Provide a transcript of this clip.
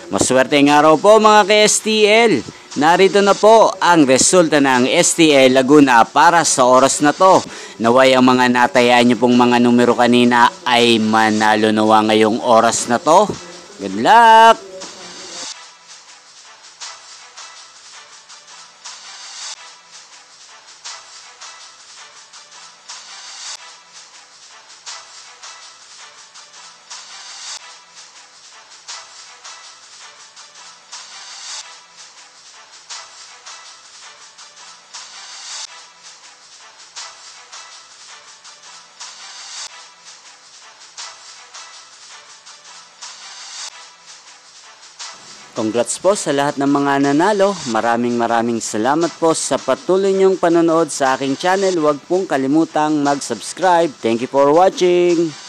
Maswerteng araw po mga ka-STL. Narito na po ang resulta ng STL Laguna para sa oras na to. Naway ang mga natayaan nyo pong mga numero kanina ay manalo nawa ngayong oras na to. Good luck! Congrats po sa lahat ng mga nanalo. Maraming salamat po sa patuloy niyong panonood sa aking channel. Huwag pong kalimutang mag-subscribe. Thank you for watching.